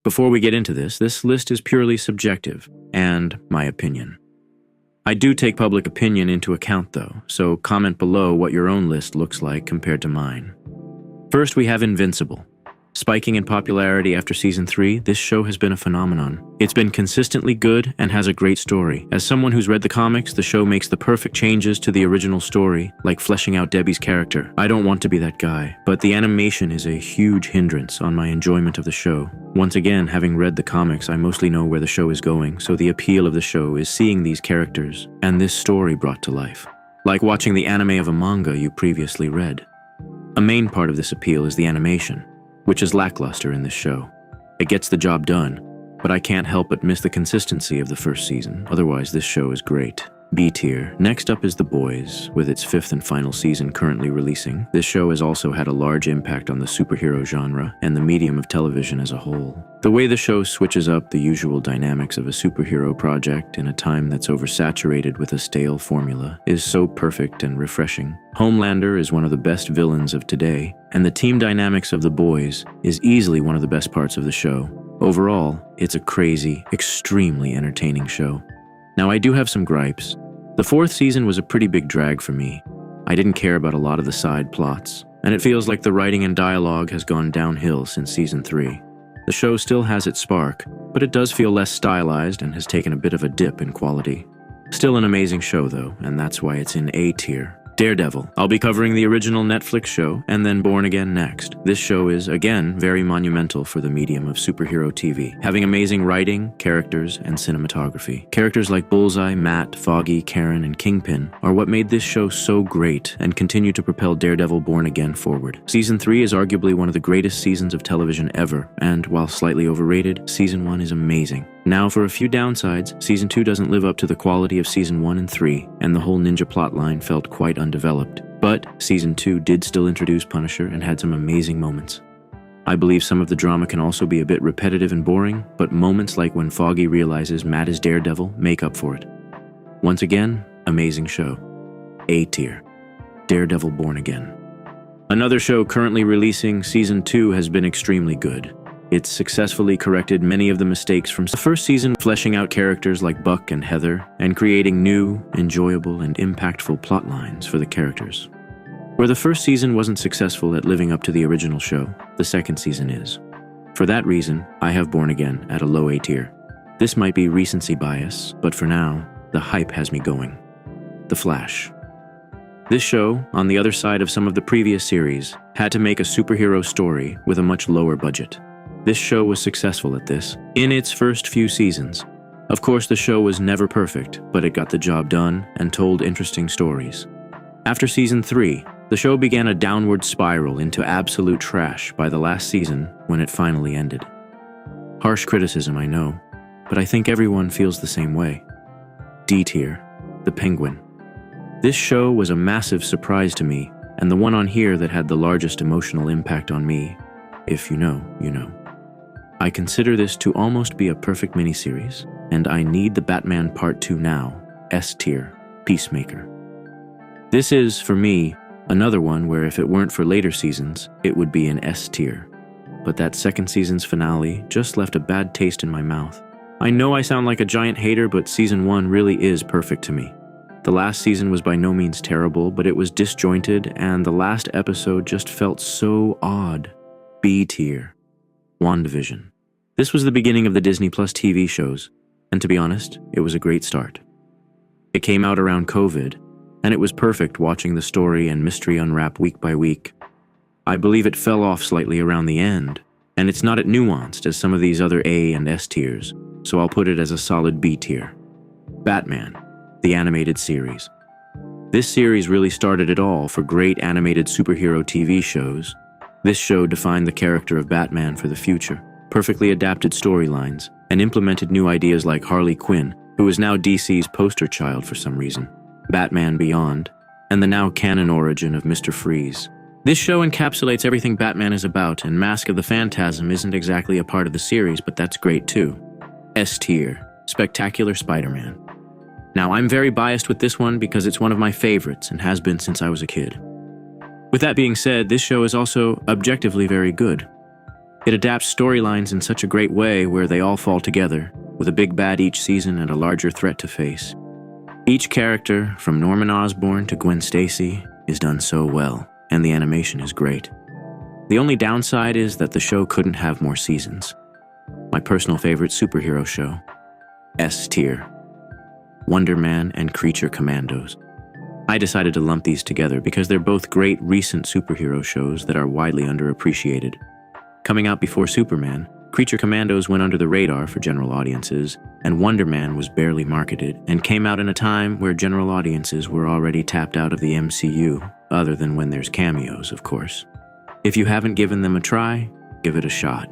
Before we get into this list is purely subjective and my opinion. I do take public opinion into account though, so comment below what your own list looks like compared to mine. First, we have Invincible. Spiking in popularity after season 3, this show has been a phenomenon. It's been consistently good and has a great story. As someone who's read the comics, the show makes the perfect changes to the original story, like fleshing out Debbie's character. I don't want to be that guy, but the animation is a huge hindrance on my enjoyment of the show. Once again, having read the comics, I mostly know where the show is going, so the appeal of the show is seeing these characters and this story brought to life. Like watching the anime of a manga you previously read. A main part of this appeal is the animation, which is lackluster in this show. It gets the job done, but I can't help but miss the consistency of the first season. Otherwise, this show is great. B tier. Next up is The Boys, with its 5th and final season currently releasing. This show has also had a large impact on the superhero genre and the medium of television as a whole. The way the show switches up the usual dynamics of a superhero project in a time that's oversaturated with a stale formula is so perfect and refreshing. Homelander is one of the best villains of today, and the team dynamics of The Boys is easily one of the best parts of the show. Overall, it's a crazy, extremely entertaining show. Now, I do have some gripes. The 4th season was a pretty big drag for me. I didn't care about a lot of the side plots, and it feels like the writing and dialogue has gone downhill since season 3. The show still has its spark, but it does feel less stylized and has taken a bit of a dip in quality. Still an amazing show though, and that's why it's in A tier. Daredevil. I'll be covering the original Netflix show and then Born Again next. This show is, again, very monumental for the medium of superhero TV, having amazing writing, characters, and cinematography. Characters like Bullseye, Matt, Foggy, Karen, and Kingpin are what made this show so great and continue to propel Daredevil Born Again forward. Season 3 is arguably one of the greatest seasons of television ever, and while slightly overrated, Season 1 is amazing. Now for a few downsides, Season 2 doesn't live up to the quality of Season 1 and 3, and the whole ninja plotline felt quite undeveloped. But Season 2 did still introduce Punisher and had some amazing moments. I believe some of the drama can also be a bit repetitive and boring, but moments like when Foggy realizes Matt is Daredevil make up for it. Once again, amazing show. A tier. Daredevil Born Again. Another show currently releasing, Season 2 has been extremely good. It's successfully corrected many of the mistakes from the first season, fleshing out characters like Buck and Heather, and creating new, enjoyable, and impactful plot lines for the characters. Where the first season wasn't successful at living up to the original show, the second season is. For that reason, I have Born Again at a low A tier. This might be recency bias, but for now, the hype has me going. The Flash. This show, on the other side of some of the previous series, had to make a superhero story with a much lower budget. This show was successful at this, in its first few seasons. Of course, the show was never perfect, but it got the job done and told interesting stories. After season 3, the show began a downward spiral into absolute trash by the last season when it finally ended. Harsh criticism, I know, but I think everyone feels the same way. D tier, The Penguin. This show was a massive surprise to me, and the one on here that had the largest emotional impact on me. If you know, you know. I consider this to almost be a perfect miniseries, and I need the Batman Part 2 now, S tier, Peacemaker. This is, for me, another one where if it weren't for later seasons, it would be an S tier. But that second season's finale just left a bad taste in my mouth. I know I sound like a giant hater, but season 1 really is perfect to me. The last season was by no means terrible, but it was disjointed, and the last episode just felt so odd. B tier, WandaVision. This was the beginning of the Disney Plus TV shows, and to be honest, it was a great start. It came out around COVID, and it was perfect watching the story and mystery unwrap week by week. I believe it fell off slightly around the end, and it's not as nuanced as some of these other A and S tiers, so I'll put it as a solid B tier. Batman, the animated series. This series really started it all for great animated superhero TV shows. This show defined the character of Batman for the future, perfectly adapted storylines, and implemented new ideas like Harley Quinn, who is now DC's poster child for some reason, Batman Beyond, and the now canon origin of Mr. Freeze. This show encapsulates everything Batman is about, and Mask of the Phantasm isn't exactly a part of the series, but that's great too. S tier, Spectacular Spider-Man. Now, I'm very biased with this one because it's one of my favorites and has been since I was a kid. With that being said, this show is also objectively very good. It adapts storylines in such a great way where they all fall together, with a big bad each season and a larger threat to face. Each character, from Norman Osborn to Gwen Stacy, is done so well, and the animation is great. The only downside is that the show couldn't have more seasons. My personal favorite superhero show, S tier, Wonder Man and Creature Commandos. I decided to lump these together because they're both great recent superhero shows that are widely underappreciated. Coming out before Superman, Creature Commandos went under the radar for general audiences, and Wonder Man was barely marketed and came out in a time where general audiences were already tapped out of the MCU, other than when there's cameos, of course. If you haven't given them a try, give it a shot.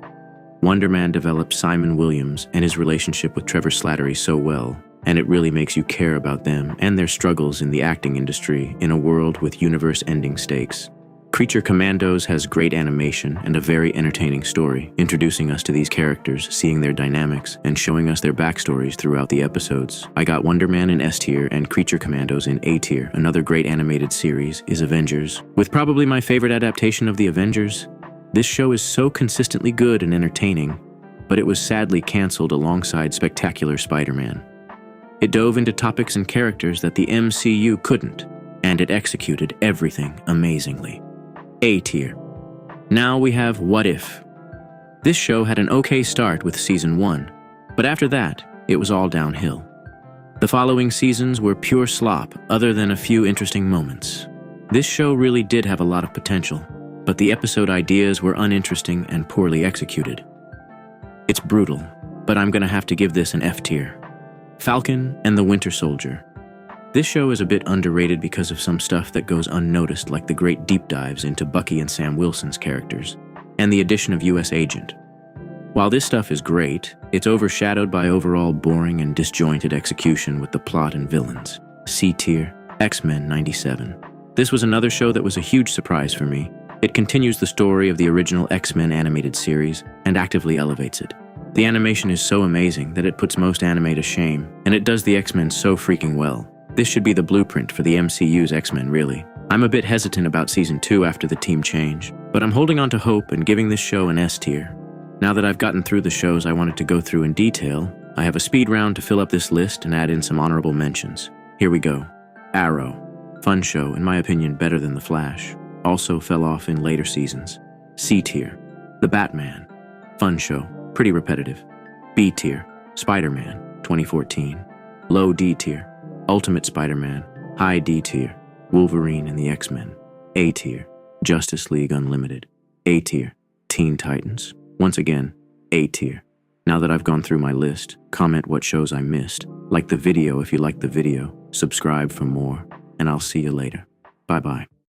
Wonder Man develops Simon Williams and his relationship with Trevor Slattery so well, and it really makes you care about them and their struggles in the acting industry in a world with universe-ending stakes. Creature Commandos has great animation and a very entertaining story, introducing us to these characters, seeing their dynamics, and showing us their backstories throughout the episodes. I got Wonder Man in S tier and Creature Commandos in A tier. Another great animated series is Avengers. With probably my favorite adaptation of the Avengers, this show is so consistently good and entertaining, but it was sadly canceled alongside Spectacular Spider-Man. It dove into topics and characters that the MCU couldn't, and it executed everything amazingly. A tier. Now we have What If. This show had an okay start with season 1, but after that, it was all downhill. The following seasons were pure slop, other than a few interesting moments. This show really did have a lot of potential, but the episode ideas were uninteresting and poorly executed. It's brutal, but I'm gonna have to give this an F tier. Falcon and the Winter Soldier. This show is a bit underrated because of some stuff that goes unnoticed, like the great deep dives into Bucky and Sam Wilson's characters, and the addition of US Agent. While this stuff is great, it's overshadowed by overall boring and disjointed execution with the plot and villains. C tier, X-Men 97. This was another show that was a huge surprise for me. It continues the story of the original X-Men animated series and actively elevates it. The animation is so amazing that it puts most anime to shame, and it does the X-Men so freaking well. This should be the blueprint for the MCU's X-Men, really. I'm a bit hesitant about Season 2 after the team change, but I'm holding on to hope and giving this show an S tier. Now that I've gotten through the shows I wanted to go through in detail, I have a speed round to fill up this list and add in some honorable mentions. Here we go. Arrow. Fun show, in my opinion better than The Flash. Also fell off in later seasons. C tier. The Batman. Fun show, pretty repetitive. B tier. Spider-Man, 2014. Low D tier. Ultimate Spider-Man, high D tier, Wolverine and the X-Men. A tier, Justice League Unlimited. A tier, Teen Titans. Once again, A tier. Now that I've gone through my list, comment what shows I missed. Like the video if you liked the video, subscribe for more, and I'll see you later. Bye-bye.